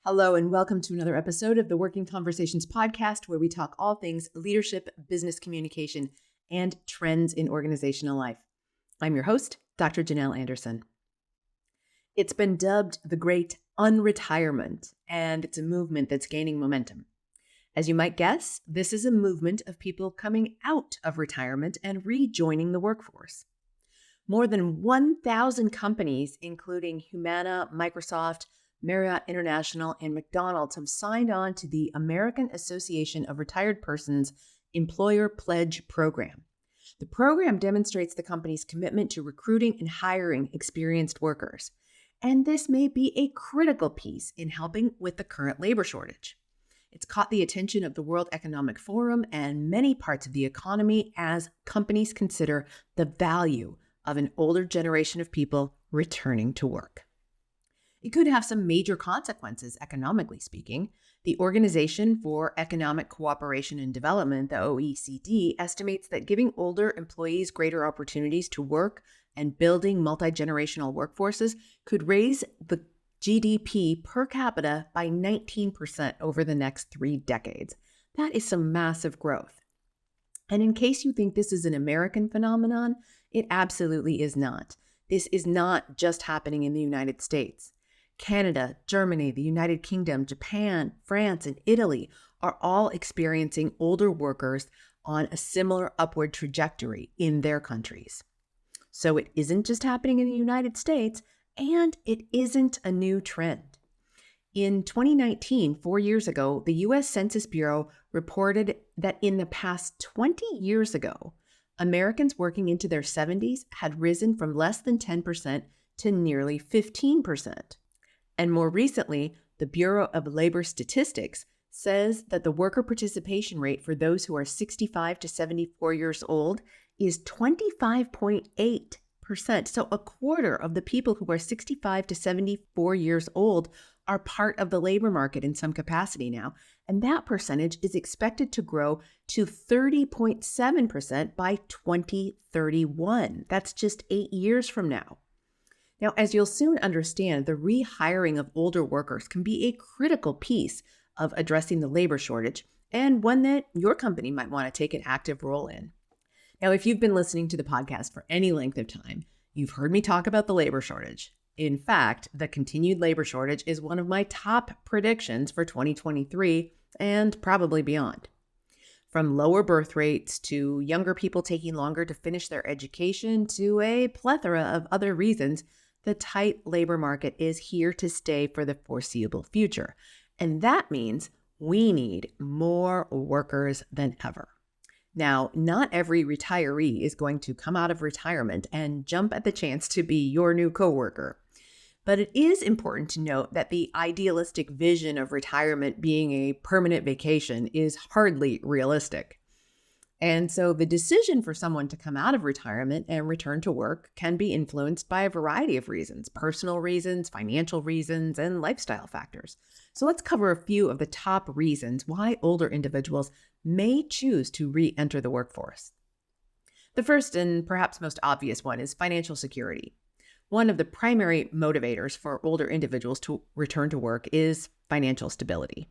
Hello, and welcome to another episode of the Working Conversations podcast, where we talk all things leadership, business communication, and trends in organizational life. I'm your host, Dr. Janel Anderson. It's been dubbed the Great Unretirement, and it's a movement that's gaining momentum. As you might guess, this is a movement of people coming out of retirement and rejoining the workforce. More than 1,000 companies, including Humana, Microsoft, Marriott International, and McDonald's, have signed on to the American Association of Retired Persons Employer Pledge Program. The program demonstrates the company's commitment to recruiting and hiring experienced workers, and this may be a critical piece in helping with the current labor shortage. It's caught the attention of the World Economic Forum and many parts of the economy as companies consider the value of an older generation of people returning to work. It could have some major consequences, economically speaking. The Organization for Economic Cooperation and Development, the OECD, estimates that giving older employees greater opportunities to work and building multi-generational workforces could raise the GDP per capita by 19% over the next 3 decades. That is some massive growth. And in case you think this is an American phenomenon, it absolutely is not. This is not just happening in the United States. Canada, Germany, the United Kingdom, Japan, France, and Italy are all experiencing older workers on a similar upward trajectory in their countries. So it isn't just happening in the United States, and it isn't a new trend. In 2019, 4 years ago, the U.S. Census Bureau reported that in the past 20 years ago, Americans working into their 70s had risen from less than 10% to nearly 15%. And more recently, the Bureau of Labor Statistics says that the worker participation rate for those who are 65 to 74 years old is 25.8%. So a quarter of the people who are 65 to 74 years old are part of the labor market in some capacity now. And that percentage is expected to grow to 30.7% by 2031. That's just 8 years from now. Now, as you'll soon understand, the rehiring of older workers can be a critical piece of addressing the labor shortage, and one that your company might want to take an active role in. Now, if you've been listening to the podcast for any length of time, you've heard me talk about the labor shortage. In fact, the continued labor shortage is one of my top predictions for 2023 and probably beyond. From lower birth rates to younger people taking longer to finish their education to a plethora of other reasons, the tight labor market is here to stay for the foreseeable future. And that means we need more workers than ever. Now, not every retiree is going to come out of retirement and jump at the chance to be your new coworker. But it is important to note that the idealistic vision of retirement being a permanent vacation is hardly realistic. And so the decision for someone to come out of retirement and return to work can be influenced by a variety of reasons: personal reasons, financial reasons, and lifestyle factors. So let's cover a few of the top reasons why older individuals may choose to re-enter the workforce. The first and perhaps most obvious one is financial security. One of the primary motivators for older individuals to return to work is financial stability.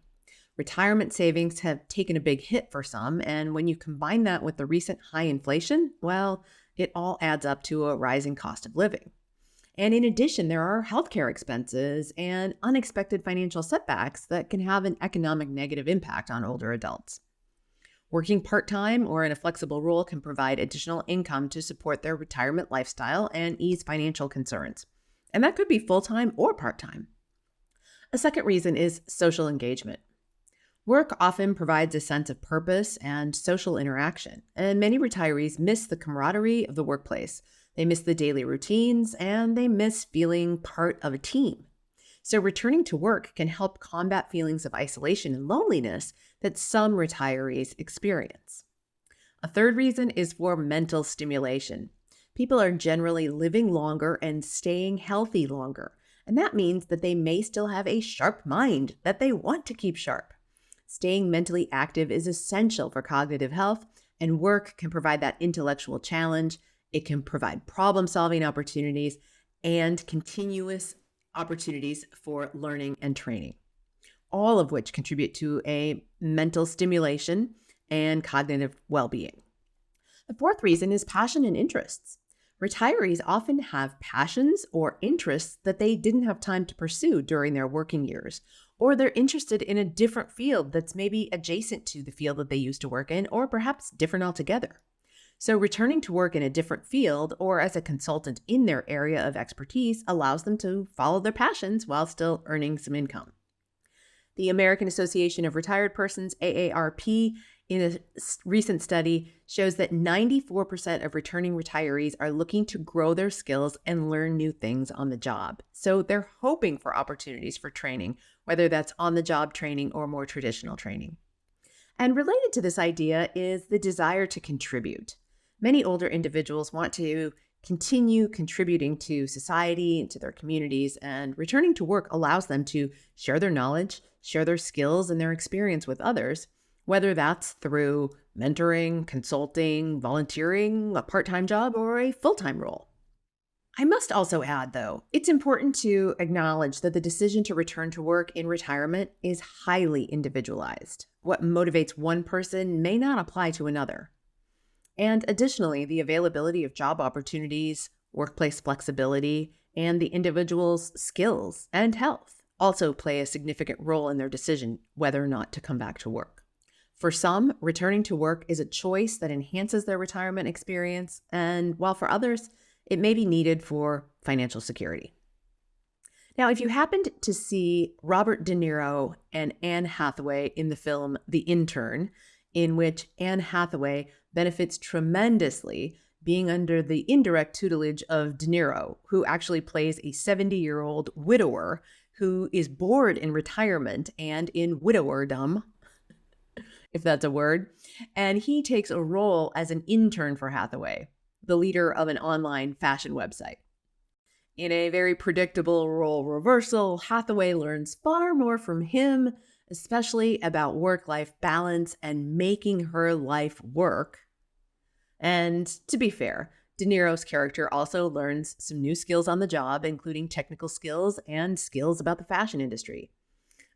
Retirement savings have taken a big hit for some, and when you combine that with the recent high inflation, well, it all adds up to a rising cost of living. And in addition, there are healthcare expenses and unexpected financial setbacks that can have an economic negative impact on older adults. Working part-time or in a flexible role can provide additional income to support their retirement lifestyle and ease financial concerns. And that could be full-time or part-time. A second reason is social engagement. Work often provides a sense of purpose and social interaction, and many retirees miss the camaraderie of the workplace. They miss the daily routines, and they miss feeling part of a team. So returning to work can help combat feelings of isolation and loneliness that some retirees experience. A third reason is for mental stimulation. People are generally living longer and staying healthy longer, and that means that they may still have a sharp mind that they want to keep sharp. Staying mentally active is essential for cognitive health, and work can provide that intellectual challenge. It can provide problem-solving opportunities and continuous opportunities for learning and training. all of which contribute to a mental stimulation and cognitive well-being. The fourth reason is passion and interests. Retirees often have passions or interests that they didn't have time to pursue during their working years, or they're interested in a different field that's maybe adjacent to the field that they used to work in, or perhaps different altogether. So returning to work in a different field or as a consultant in their area of expertise allows them to follow their passions while still earning some income. The American Association of Retired Persons, AARP, in a recent study shows that 94% of returning retirees are looking to grow their skills and learn new things on the job. So they're hoping for opportunities for training, whether that's on-the-job training or more traditional training. And related to this idea is the desire to contribute. Many older individuals want to continue contributing to society and to their communities, and returning to work allows them to share their knowledge, share their skills and their experience with others, whether that's through mentoring, consulting, volunteering, a part-time job, or a full-time role. I must also add, though, it's important to acknowledge that the decision to return to work in retirement is highly individualized. What motivates one person may not apply to another. And additionally, the availability of job opportunities, workplace flexibility, and the individual's skills and health also play a significant role in their decision whether or not to come back to work. For some, returning to work is a choice that enhances their retirement experience, and while for others, it may be needed for financial security. Now, if you happened to see Robert De Niro and Anne Hathaway in the film The Intern, in which Anne Hathaway benefits tremendously being under the indirect tutelage of De Niro, who actually plays a 70-year-old widower who is bored in retirement and in widowerdom, if that's a word, and he takes a role as an intern for Hathaway, the leader of an online fashion website. In a very predictable role reversal, Hathaway learns far more from him, especially about work-life balance and making her life work. And to be fair, De Niro's character also learns some new skills on the job, including technical skills and skills about the fashion industry.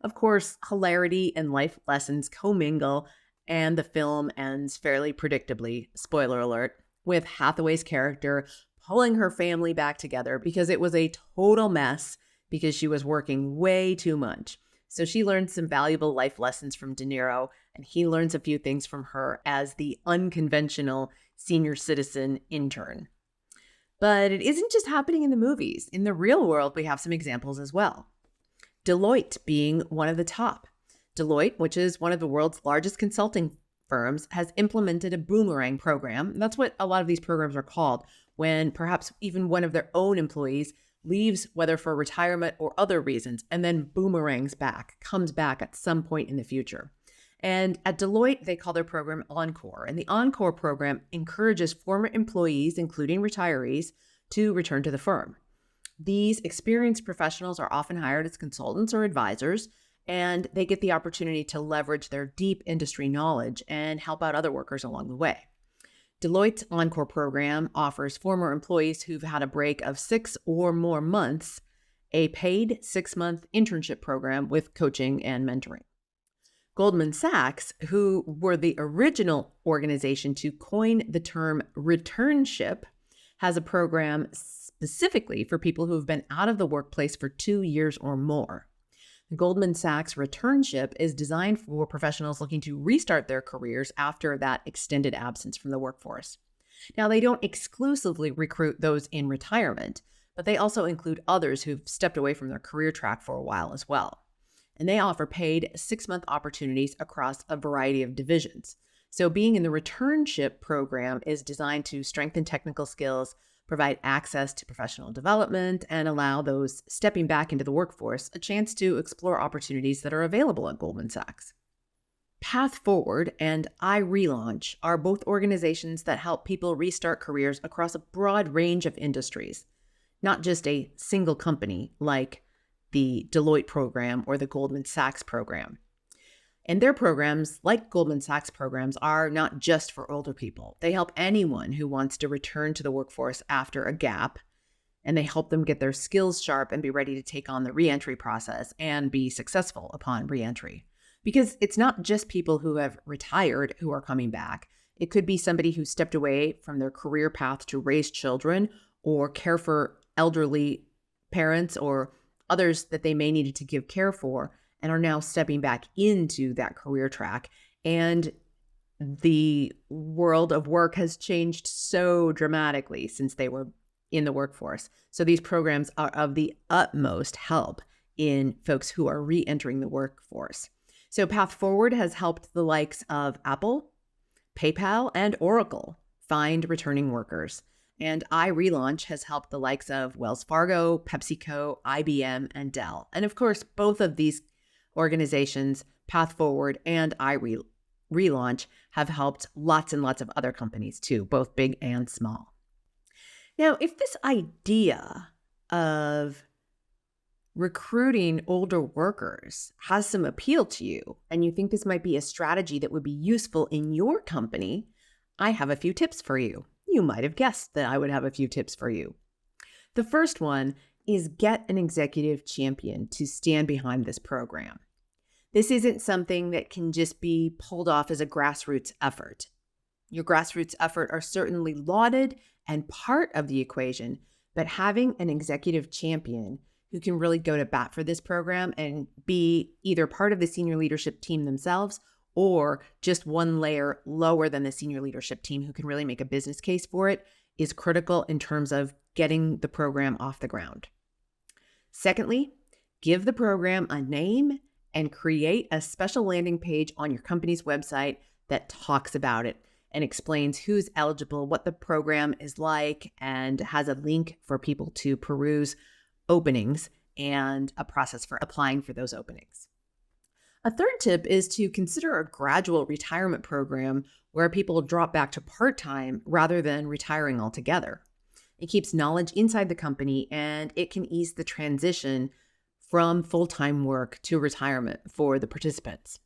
Of course, hilarity and life lessons commingle, and the film ends fairly predictably, spoiler alert, with Hathaway's character pulling her family back together because it was a total mess because she was working way too much. So she learns some valuable life lessons from De Niro, and he learns a few things from her as the unconventional senior citizen intern. But it isn't just happening in the movies. In the real world, we have some examples as well. Deloitte being one of the top. Deloitte, which is one of the world's largest consulting firms, has implemented a boomerang program. That's what a lot of these programs are called, when perhaps even one of their own employees leaves, whether for retirement or other reasons, and then boomerangs back, comes back at some point in the future. And at Deloitte, they call their program Encore. And the Encore program encourages former employees, including retirees, to return to the firm. These experienced professionals are often hired as consultants or advisors, and they get the opportunity to leverage their deep industry knowledge and help out other workers along the way. Deloitte's Encore program offers former employees who've had a break of 6 or more months a paid 6-month internship program with coaching and mentoring. Goldman Sachs, who were the original organization to coin the term returnship, has a program specifically for people who have been out of the workplace for 2 years or more. The Goldman Sachs returnship is designed for professionals looking to restart their careers after that extended absence from the workforce. Now, they don't exclusively recruit those in retirement, but they also include others who've stepped away from their career track for a while as well. And they offer paid 6-month opportunities across a variety of divisions. So being in the returnship program is designed to strengthen technical skills, provide access to professional development, and allow those stepping back into the workforce a chance to explore opportunities that are available at Goldman Sachs. Path Forward and iRelaunch are both organizations that help people restart careers across a broad range of industries, not just a single company like the Deloitte program or the Goldman Sachs program. And their programs, like Goldman Sachs programs, are not just for older people. They help anyone who wants to return to the workforce after a gap and they help them get their skills sharp and be ready to take on the reentry process and be successful upon reentry. Because it's not just people who have retired who are coming back. It could be somebody who stepped away from their career path to raise children or care for elderly parents or others that they may needed to give care for and are now stepping back into that career track. And the world of work has changed so dramatically since they were in the workforce. So these programs are of the utmost help in folks who are re-entering the workforce. So Path Forward has helped the likes of Apple, PayPal, and Oracle find returning workers. And iRelaunch has helped the likes of Wells Fargo, PepsiCo, IBM, and Dell. And of course, both of these organizations, Path Forward and iRelaunch, have helped lots and lots of other companies too, both big and small. Now, if this idea of recruiting older workers has some appeal to you, and you think this might be a strategy that would be useful in your company, I have a few tips for you. You might have guessed that I would have a few tips for you. The first one is get an executive champion to stand behind this program. This isn't something that can just be pulled off as a grassroots effort. Your grassroots effort are certainly lauded and part of the equation, but having an executive champion who can really go to bat for this program and be either part of the senior leadership team themselves or just one layer lower than the senior leadership team who can really make a business case for it is critical in terms of getting the program off the ground. Secondly, give the program a name and create a special landing page on your company's website that talks about it and explains who's eligible, what the program is like, and has a link for people to peruse openings and a process for applying for those openings. A third tip is to consider a gradual retirement program where people drop back to part-time rather than retiring altogether. It keeps knowledge inside the company and it can ease the transition from full-time work to retirement for the participants.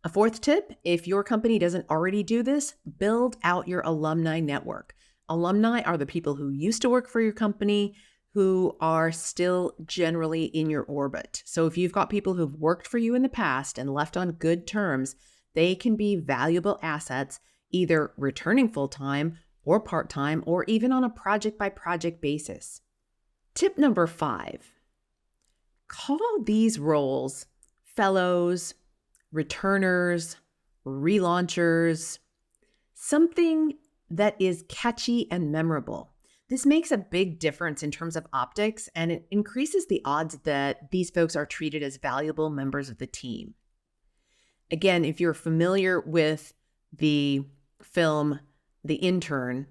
A fourth tip, if your company doesn't already do this, build out your alumni network. Alumni are the people who used to work for your company, who are still generally in your orbit. So if you've got people who've worked for you in the past and left on good terms, they can be valuable assets, either returning full-time or part-time, or even on a project-by-project basis. Tip number 5, call these roles fellows, returners, relaunchers, something that is catchy and memorable. This makes a big difference in terms of optics, and it increases the odds that these folks are treated as valuable members of the team. Again, if you're familiar with the film The Intern,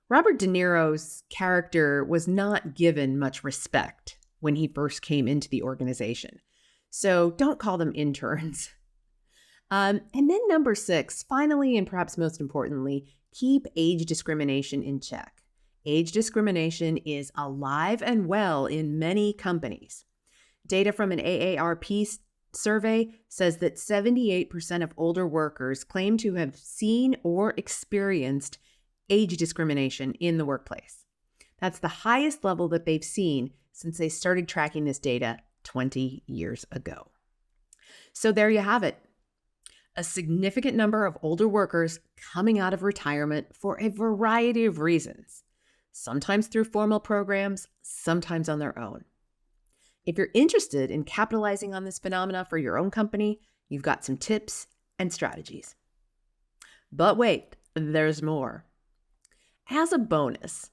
Robert De Niro's character was not given much respect when he first came into the organization. So don't call them interns. And then number 6, finally, and perhaps most importantly, keep age discrimination in check. Age discrimination is alive and well in many companies. Data from an AARP survey says that 78% of older workers claim to have seen or experienced age discrimination in the workplace. That's the highest level that they've seen since they started tracking this data 20 years ago. So there you have it. A significant number of older workers coming out of retirement for a variety of reasons, sometimes through formal programs, sometimes on their own. If you're interested in capitalizing on this phenomena for your own company, you've got some tips and strategies. But wait, there's more. As a bonus,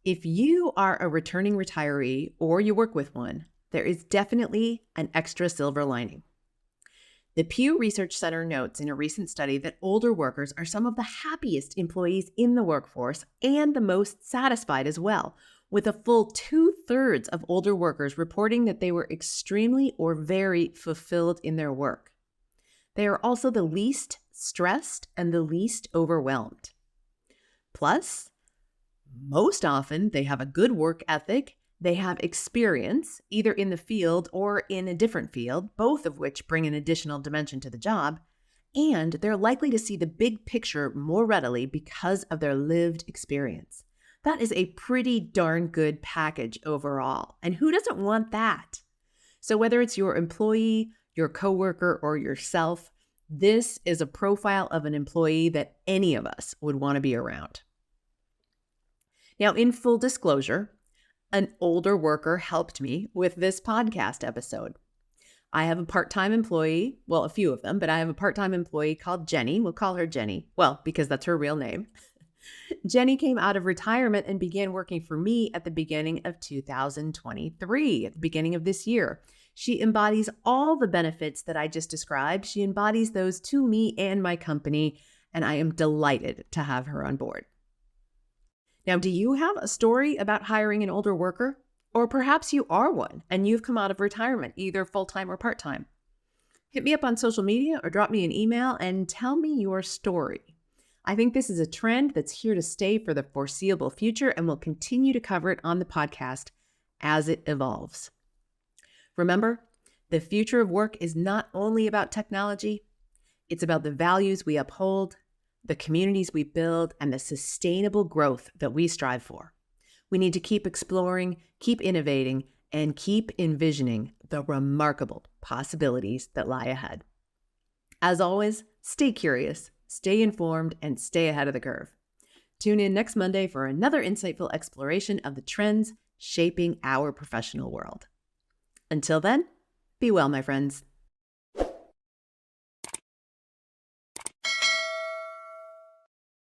if you are a returning retiree or you work with one, there is definitely an extra silver lining. The Pew Research Center notes in a recent study that older workers are some of the happiest employees in the workforce and the most satisfied as well, with a full 2/3 of older workers reporting that they were extremely or very fulfilled in their work. They are also the least stressed and the least overwhelmed. Plus, most often they have a good work ethic. They have experience, either in the field or in a different field, both of which bring an additional dimension to the job, and they're likely to see the big picture more readily because of their lived experience. That is a pretty darn good package overall. And who doesn't want that? So whether it's your employee, your coworker, or yourself, this is a profile of an employee that any of us would want to be around. Now, in full disclosure, an older worker helped me with this podcast episode. I have a part-time employee, well, a few of them, but I have a part-time employee called Jenny. We'll call her Jenny. Well, because that's her real name. Jenny came out of retirement and began working for me at the beginning of 2023, at the beginning of this year. She embodies all the benefits that I just described. She embodies those to me and my company, and I am delighted to have her on board. Now, do you have a story about hiring an older worker? Or perhaps you are one and you've come out of retirement, either full-time or part-time. Hit me up on social media or drop me an email and tell me your story. I think this is a trend that's here to stay for the foreseeable future, and we'll continue to cover it on the podcast as it evolves. Remember, the future of work is not only about technology, it's about the values we uphold, the communities we build, and the sustainable growth that we strive for. We need to keep exploring, keep innovating, and keep envisioning the remarkable possibilities that lie ahead. As always, stay curious, stay informed, and stay ahead of the curve. Tune in next Monday for another insightful exploration of the trends shaping our professional world. Until then, be well, my friends.